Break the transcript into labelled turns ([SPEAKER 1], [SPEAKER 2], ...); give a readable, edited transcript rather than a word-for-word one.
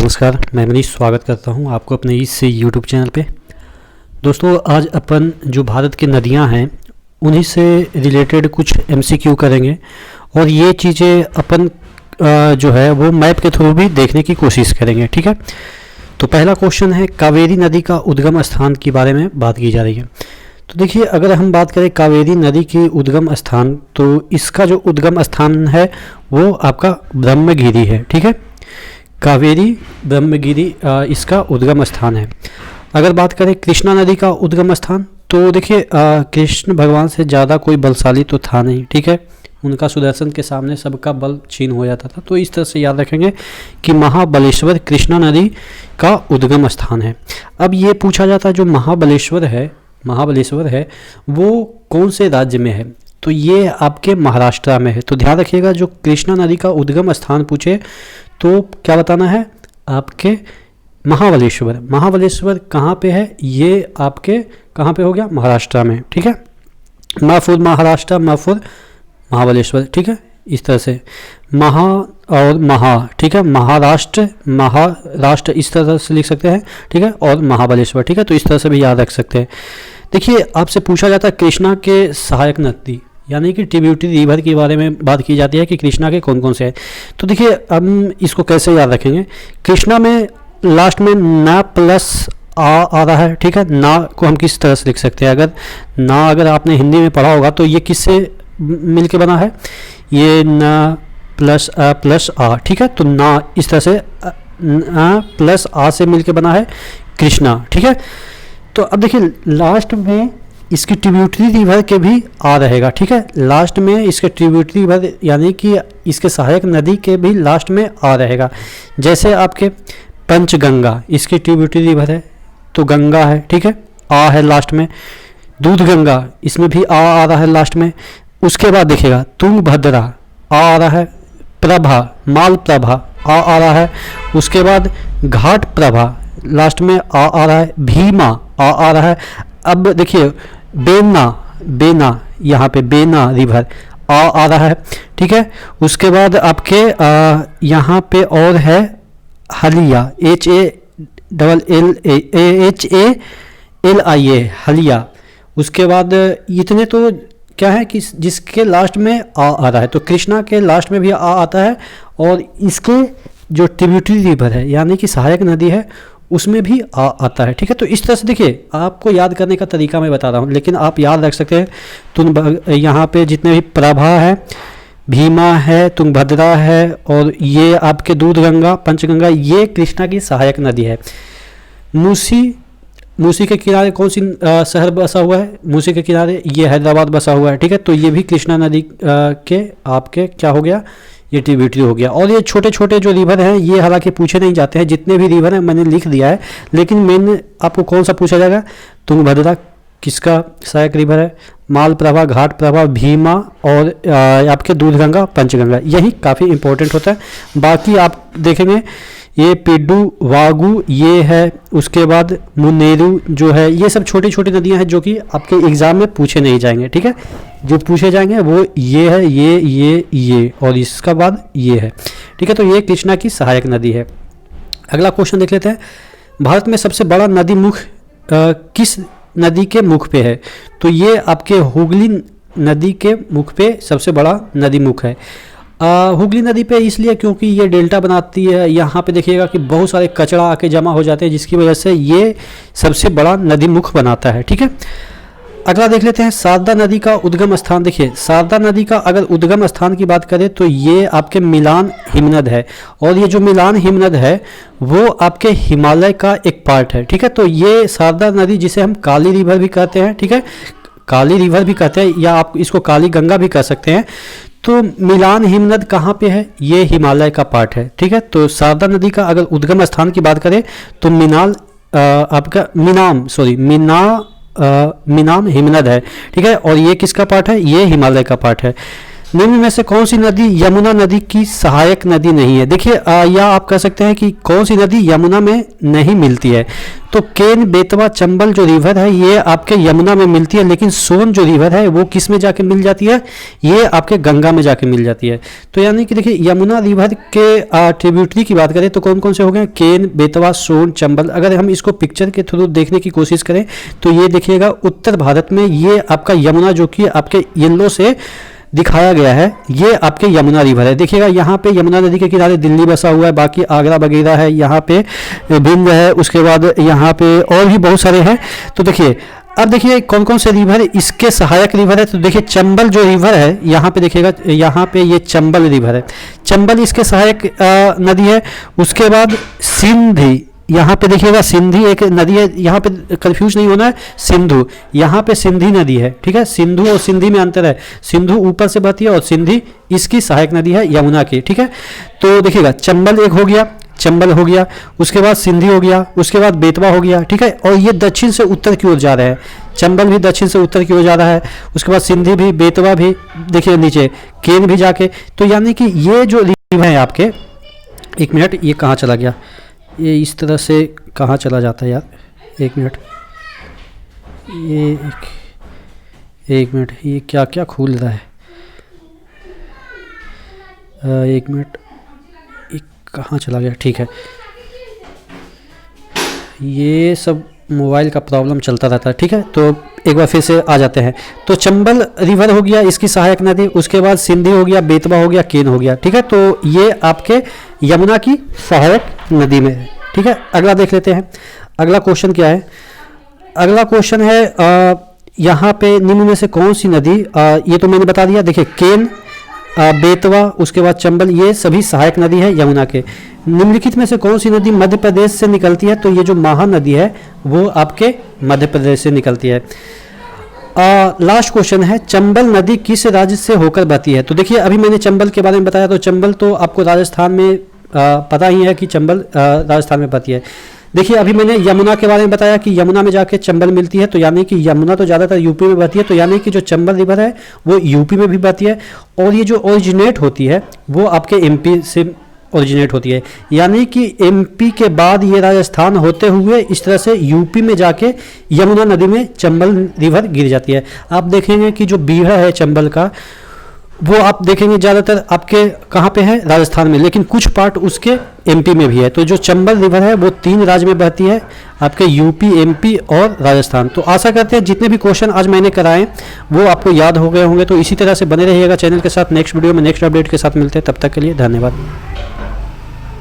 [SPEAKER 1] नमस्कार, मैं मनीष स्वागत करता हूं आपको अपने इस यूट्यूब चैनल पे। दोस्तों, आज अपन जो भारत की नदियां हैं उन्हीं से रिलेटेड कुछ एमसीक्यू करेंगे और ये चीज़ें अपन जो है वो मैप के थ्रू भी देखने की कोशिश करेंगे। ठीक है, तो पहला क्वेश्चन है कावेरी नदी का उद्गम स्थान के बारे में बात की जा रही है। तो देखिए, अगर हम बात करें कावेरी नदी की उद्गम स्थान, तो इसका जो उद्गम स्थान है वो आपका ब्रह्मगिरी है। ठीक है, कावेरी ब्रह्मगिरी इसका उद्गम स्थान है। अगर बात करें कृष्णा नदी का उद्गम स्थान, तो देखिए कृष्ण भगवान से ज़्यादा कोई बलशाली तो था नहीं। ठीक है, उनका सुदर्शन के सामने सबका बल छीन हो जाता था। तो इस तरह से याद रखेंगे कि महाबलेश्वर कृष्णा नदी का उद्गम स्थान है। अब ये पूछा जाता है जो महाबलेश्वर है वो कौन से राज्य में है, तो ये आपके महाराष्ट्र में है। तो ध्यान रखिएगा, जो कृष्णा नदी का उद्गम स्थान पूछे तो क्या बताना है आपके महाबलेश्वर कहाँ पे है, ये आपके कहाँ पे हो गया, महाराष्ट्र में। ठीक है, महफूर महाराष्ट्र, महफूर महाबलेश्वर। ठीक है, इस तरह से ठीक है, महाराष्ट्र इस तरह से लिख सकते हैं। ठीक है, और महाबलेश्वर। ठीक है, तो इस तरह से भी याद रख सकते हैं। देखिए, आपसे पूछा जाता है कृष्णा के सहायक नदी यानी कि ट्रिब्यूटरी रिवर के बारे में बात की जाती है कि कृष्णा के कौन कौन से हैं। तो देखिए, हम इसको कैसे याद रखेंगे। कृष्णा में लास्ट में ना प्लस आ रहा है। ठीक है, ना को हम किस तरह से लिख सकते हैं, अगर आपने हिंदी में पढ़ा होगा तो ये किससे मिलके बना है, ये ना प्लस आ। ठीक है, तो ना इस तरह से प्लस आ से मिलके बना है कृष्णा। ठीक है, तो अब देखिए लास्ट में इसकी ट्रिब्यूटरी रिवर के भी आ रहेगा। ठीक है, लास्ट में इसके ट्रिब्यूटरी रिवर यानी कि इसके सहायक नदी के भी लास्ट में आ रहेगा। जैसे आपके पंचगंगा इसकी ट्रिब्यूटरी रिवर है तो गंगा है। ठीक है, आ है लास्ट में। दूध गंगा इसमें भी आ रहा है लास्ट में। उसके बाद देखिएगा तुंगभद्रा आ रहा है, प्रभा माल प्रभा आ रहा है। उसके बाद घाट प्रभा लास्ट में आ रहा है, भीमा आ रहा है। अब देखिए बेना यहाँ पे बेना रिवर आ रहा है। ठीक है, उसके बाद आपके यहाँ पे और है हलिया, HALLIA हलिया। उसके बाद इतने तो क्या है कि जिसके लास्ट में आ रहा है, तो कृष्णा के लास्ट में भी आता है और इसके जो ट्रिब्यूटरी रिवर है यानी कि सहायक नदी है उसमें भी आता है। ठीक है, तो इस तरह से देखिए, आपको याद करने का तरीका मैं बता रहा हूँ, लेकिन आप याद रख सकते हैं। यहाँ पे जितने भी प्रभा है, भीमा है, तुंगभद्रा है और ये आपके दूध गंगा, पंचगंगा, ये कृष्णा की सहायक नदी है। मूसी के किनारे कौन सी शहर बसा हुआ है, मूसी के किनारे ये हैदराबाद बसा हुआ है। ठीक है, तो ये भी कृष्णा नदी के आपके क्या हो गया, ये ट्रिब्यूटरी हो गया। और ये छोटे छोटे जो रिवर हैं ये हालांकि पूछे नहीं जाते हैं, जितने भी रिवर हैं मैंने लिख दिया है, लेकिन मेन आपको कौन सा पूछा जाएगा, तुंगभद्रा किसका सहायक रिवर है, मालप्रभा, घाट प्रभा, भीमा और आपके दूधगंगा, पंचगंगा, यही काफ़ी इंपॉर्टेंट होता है। बाकी आप देखेंगे ये पिड्डू, वागू ये है, उसके बाद मुनेरू जो है, ये सब छोटी छोटी नदियां हैं जो कि आपके एग्जाम में पूछे नहीं जाएंगे। ठीक है, जो पूछे जाएंगे वो ये है, ये और इसका बाद ये है। ठीक है, तो ये कृष्णा की सहायक नदी है। अगला क्वेश्चन देख लेते हैं, भारत में सबसे बड़ा नदी मुख किस नदी के मुख पे है, तो ये आपके हुगली नदी के मुख पे सबसे बड़ा नदी मुख है। हुगली नदी पे इसलिए क्योंकि ये डेल्टा बनाती है। यहाँ पे देखिएगा कि बहुत सारे कचरा आके जमा हो जाते हैं, जिसकी वजह से ये सबसे बड़ा नदी मुख बनाता है। ठीक है, अगला देख लेते हैं शारदा नदी का उद्गम स्थान। देखिए, शारदा नदी का अगर उद्गम स्थान की बात करें तो ये आपके मिलान हिमनद है, और ये जो मिलान हिमनद है वो आपके हिमालय का एक पार्ट है। ठीक है, तो ये शारदा नदी जिसे हम काली रिवर भी कहते हैं, ठीक है, काली रिवर भी कहते हैं या आप इसको काली गंगा भी कह सकते हैं। तो मिलान हिमनद कहाँ पे है, ये हिमालय का पार्ट है। ठीक है, तो शारदा नदी का अगर उद्गम स्थान की बात करें तो मिनाम हिमनद है। ठीक है, और ये किसका पार्ट है, ये हिमालय का पार्ट है। निम्न में से कौन सी नदी यमुना नदी की सहायक नदी नहीं है? देखिए या आप कह सकते हैं कि कौन सी नदी यमुना में नहीं मिलती है? तो केन, बेतवा, चंबल जो रिवर है ये आपके यमुना में मिलती है, लेकिन सोन जो रिवर है वो किस में जाके मिल जाती है? ये आपके गंगा में जाके मिल जाती है। तो यानी कि देखिए यमुना रिवर के ट्रिब्यूटरी की बात करें तो कौन कौन से हो गए? केन, बेतवा, सोन, चंबल। अगर हम इसको पिक्चर के थ्रू देखने की कोशिश करें तो ये देखिएगा उत्तर भारत में ये आपका यमुना जो कि आपके येलो से दिखाया गया है, ये आपके यमुना रिवर है। देखिएगा यहाँ पे यमुना नदी के किनारे दिल्ली बसा हुआ है, बाकी आगरा वगैरह है, यहाँ पे भिंड है, उसके बाद यहाँ पे और भी बहुत सारे हैं। तो देखिए अब देखिए कौन कौन से रिवर इसके सहायक रिवर है। तो देखिए चंबल जो रिवर है यहाँ पे देखिएगा, यहाँ पे ये चंबल रिवर है, चंबल इसके सहायक नदी है। उसके बाद सिंधी, यहाँ पे देखिएगा सिंधी एक नदी है, यहाँ पे कंफ्यूज नहीं होना है, सिंधु, यहाँ पे सिंधी नदी है, ठीक है। सिंधु और सिंधी में अंतर है, सिंधु ऊपर से बहती है और सिंधी इसकी सहायक नदी है यमुना की, ठीक है। तो देखिएगा चंबल एक हो गया, चंबल हो गया, उसके बाद सिंधी हो गया, उसके बाद बेतवा हो गया, ठीक है। और ये दक्षिण से उत्तर की ओर जा रहा है, चंबल भी दक्षिण से उत्तर की ओर जा रहा है, उसके बाद सिंधी भी, बेतवा भी, देखिए नीचे केन भी जाके। तो यानी कि ये जो रिवर है आपके, एक मिनट ये कहाँ चला गया, ये इस तरह से कहाँ चला जाता है यार, एक मिनट, ये एक मिनट, ये क्या क्या खुल रहा है, एक मिनट, ये कहाँ चला गया, ठीक है। ये सब मोबाइल का प्रॉब्लम चलता रहता है, ठीक है। तो एक बार फिर से आ जाते हैं। तो चंबल रिवर हो गया इसकी सहायक नदी, उसके बाद सिंधी हो गया, बेतवा हो गया, केन हो गया, ठीक है। तो ये आपके यमुना की सहायक नदी में है, ठीक है। अगला देख लेते हैं, अगला क्वेश्चन क्या है। अगला क्वेश्चन है यहाँ पे निम्न में से कौन सी नदी, ये तो मैंने बता दिया, देखिए केन, बेतवा, उसके बाद चंबल, ये सभी सहायक नदी है यमुना के। निम्नलिखित में से कौन सी नदी मध्य प्रदेश से निकलती है? तो ये जो महानदी है वो आपके मध्य प्रदेश से निकलती है। लास्ट क्वेश्चन है, चंबल नदी किस राज्य से होकर बहती है? तो देखिए अभी मैंने चंबल के बारे में बताया, तो चंबल तो आपको राजस्थान में पता ही है कि चंबल राजस्थान में बहती है। देखिए अभी मैंने यमुना के बारे में बताया कि यमुना में जाके चंबल मिलती है, तो यानी कि यमुना तो ज़्यादातर यूपी में बहती है, तो यानी कि जो चंबल रिवर है वो यूपी में भी बहती है। और ये जो ओरिजिनेट होती है वो आपके एमपी से ओरिजिनेट होती है, यानी कि एमपी के बाद ये राजस्थान होते हुए इस तरह से यूपी में जाके यमुना नदी में चंबल रिवर गिर जाती है। आप देखेंगे कि जो बीड़ा है चंबल का, वो आप देखेंगे ज़्यादातर आपके कहाँ पे है, राजस्थान में, लेकिन कुछ पार्ट उसके एमपी में भी है। तो जो चंबल रिवर है वो 3 राज्य में बहती है, आपके यूपी, एमपी और राजस्थान। तो आशा करते हैं जितने भी क्वेश्चन आज मैंने कराए वो आपको याद हो गए होंगे। तो इसी तरह से बने रहिएगा चैनल के साथ। नेक्स्ट वीडियो में नेक्स्ट अपडेट के साथ मिलते हैं, तब तक के लिए धन्यवाद।